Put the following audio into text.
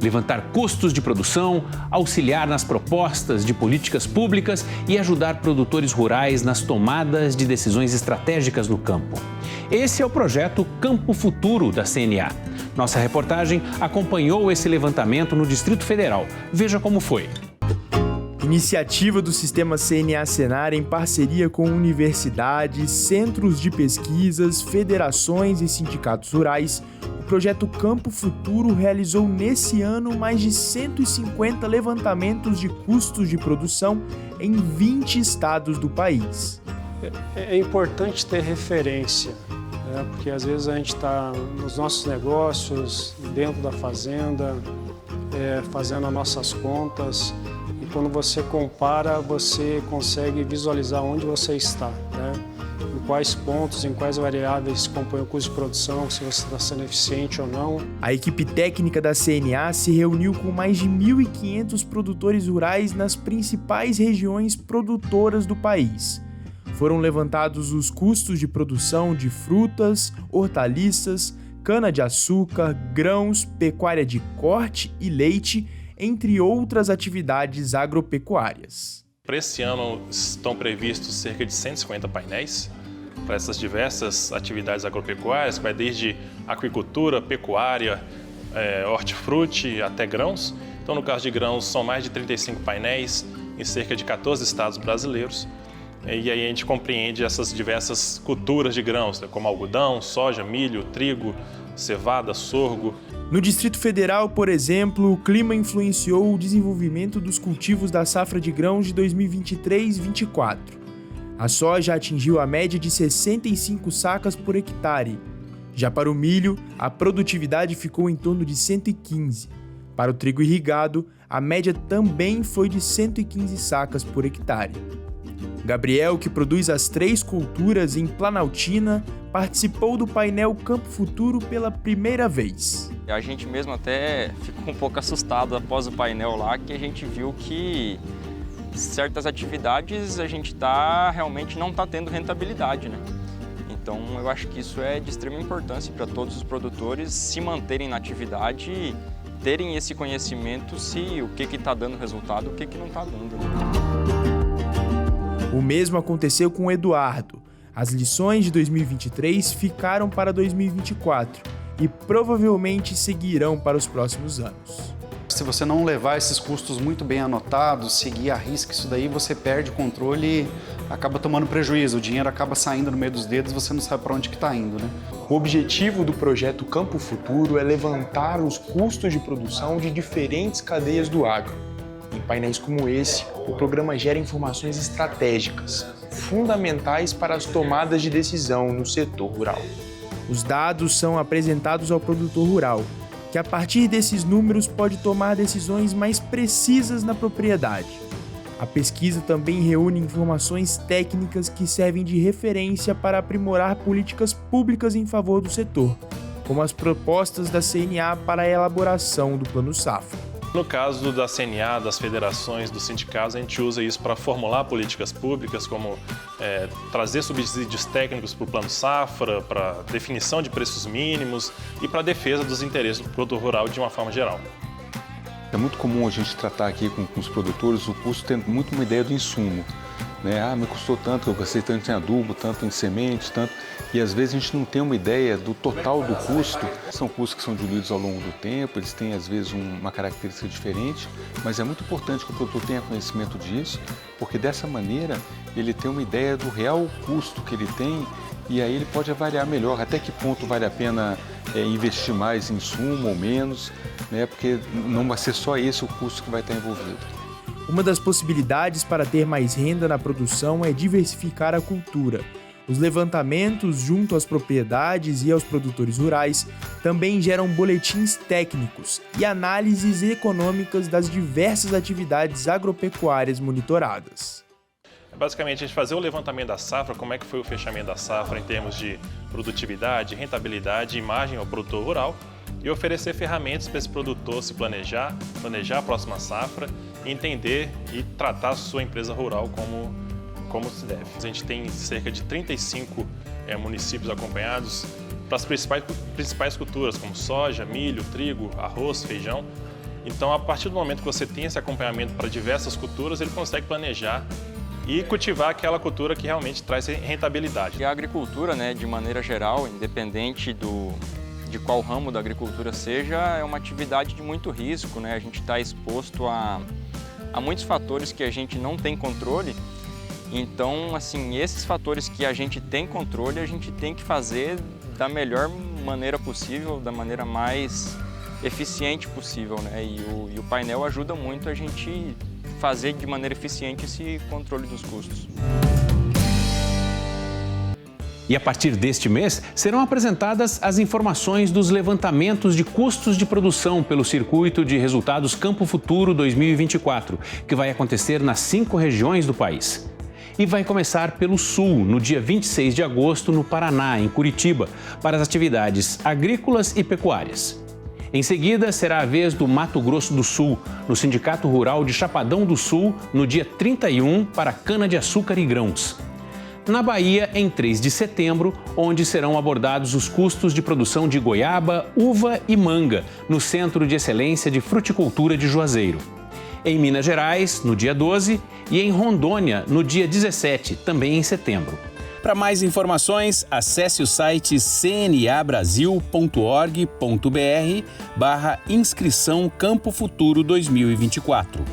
levantar custos de produção, auxiliar nas propostas de políticas públicas e ajudar produtores rurais nas tomadas de decisões estratégicas no campo. Esse é o projeto Campo Futuro da CNA. Nossa reportagem acompanhou esse levantamento no Distrito Federal. Veja como foi. Iniciativa do Sistema CNA-Senar em parceria com universidades, centros de pesquisas, federações e sindicatos rurais, o projeto Campo Futuro realizou nesse ano mais de 150 levantamentos de custos de produção em 20 estados do país. É importante ter referência, né? Porque às vezes a gente está nos nossos negócios, dentro da fazenda, fazendo as nossas contas. E quando você compara, você consegue visualizar onde você está, né? Em quais pontos, em quais variáveis compõem o custo de produção, se você está sendo eficiente ou não. A equipe técnica da CNA se reuniu com mais de 1.500 produtores rurais nas principais regiões produtoras do país. Foram levantados os custos de produção de frutas, hortaliças, cana-de-açúcar, grãos, pecuária de corte e leite, entre outras atividades agropecuárias. Para esse ano estão previstos cerca de 150 painéis para essas diversas atividades agropecuárias, que vai desde aquicultura, pecuária, hortifruti até grãos. Então, no caso de grãos, são mais de 35 painéis em cerca de 14 estados brasileiros. E aí a gente compreende essas diversas culturas de grãos, né, como algodão, soja, milho, trigo, cevada, sorgo. No Distrito Federal, por exemplo, o clima influenciou o desenvolvimento dos cultivos da safra de grãos de 2023-24. A soja atingiu a média de 65 sacas por hectare. Já para o milho, a produtividade ficou em torno de 115. Para o trigo irrigado, a média também foi de 115 sacas por hectare. Gabriel, que produz as 3 culturas em Planaltina, participou do painel Campo Futuro pela primeira vez. A gente mesmo até ficou um pouco assustado após o painel lá, que a gente viu que certas atividades a gente realmente não está tendo rentabilidade, né? Então eu acho que isso é de extrema importância para todos os produtores se manterem na atividade e terem esse conhecimento se o que está dando resultado, o que não está dando, né? O mesmo aconteceu com o Eduardo. As lições de 2023 ficaram para 2024 e provavelmente seguirão para os próximos anos. Se você não levar esses custos muito bem anotados, seguir à risca isso daí, você perde o controle e acaba tomando prejuízo. O dinheiro acaba saindo no meio dos dedos e você não sabe para onde que está indo, né? O objetivo do projeto Campo Futuro é levantar os custos de produção de diferentes cadeias do agro. Em painéis como esse, o programa gera informações estratégicas, fundamentais para as tomadas de decisão no setor rural. Os dados são apresentados ao produtor rural, que a partir desses números pode tomar decisões mais precisas na propriedade. A pesquisa também reúne informações técnicas que servem de referência para aprimorar políticas públicas em favor do setor, como as propostas da CNA para a elaboração do Plano Safra. No caso da CNA, das federações, dos sindicatos, a gente usa isso para formular políticas públicas, como trazer subsídios técnicos para o Plano Safra, para definição de preços mínimos e para a defesa dos interesses do produtor rural de uma forma geral. É muito comum a gente tratar aqui com os produtores o custo tendo muito uma ideia do insumo, né? Me custou tanto, eu gastei tanto em adubo, tanto em semente, tanto... E às vezes a gente não tem uma ideia do total do custo. São custos que são diluídos ao longo do tempo, eles têm às vezes uma característica diferente, mas é muito importante que o produtor tenha conhecimento disso, porque dessa maneira ele tem uma ideia do real custo que ele tem e aí ele pode avaliar melhor até que ponto vale a pena investir mais em insumo ou menos, né? Porque não vai ser só esse o custo que vai estar envolvido. Uma das possibilidades para ter mais renda na produção é diversificar a cultura. Os levantamentos junto às propriedades e aos produtores rurais também geram boletins técnicos e análises econômicas das diversas atividades agropecuárias monitoradas. Basicamente, a gente fazer o levantamento da safra, como é que foi o fechamento da safra em termos de produtividade, rentabilidade, imagem ao produtor rural e oferecer ferramentas para esse produtor se planejar a próxima safra, entender e tratar a sua empresa rural como se deve. A gente tem cerca de 35 municípios acompanhados para as principais culturas, como soja, milho, trigo, arroz, feijão. Então, a partir do momento que você tem esse acompanhamento para diversas culturas, ele consegue planejar e cultivar aquela cultura que realmente traz rentabilidade. E a agricultura, né, de maneira geral, independente de qual ramo da agricultura seja, é uma atividade de muito risco, né? A gente está exposto a muitos fatores que a gente não tem controle. Então, assim, esses fatores que a gente tem controle, a gente tem que fazer da melhor maneira possível, da maneira mais eficiente possível, né? E o painel ajuda muito a gente fazer de maneira eficiente esse controle dos custos. E a partir deste mês, serão apresentadas as informações dos levantamentos de custos de produção pelo Circuito de Resultados Campo Futuro 2024, que vai acontecer nas 5 regiões do país. E vai começar pelo Sul, no dia 26 de agosto, no Paraná, em Curitiba, para as atividades agrícolas e pecuárias. Em seguida, será a vez do Mato Grosso do Sul, no Sindicato Rural de Chapadão do Sul, no dia 31, para cana-de-açúcar e grãos. Na Bahia, em 3 de setembro, onde serão abordados os custos de produção de goiaba, uva e manga, no Centro de Excelência de Fruticultura de Juazeiro. Em Minas Gerais, no dia 12, e em Rondônia, no dia 17, também em setembro. Para mais informações, acesse o site cnabrasil.org.br/inscrição Campo Futuro 2024.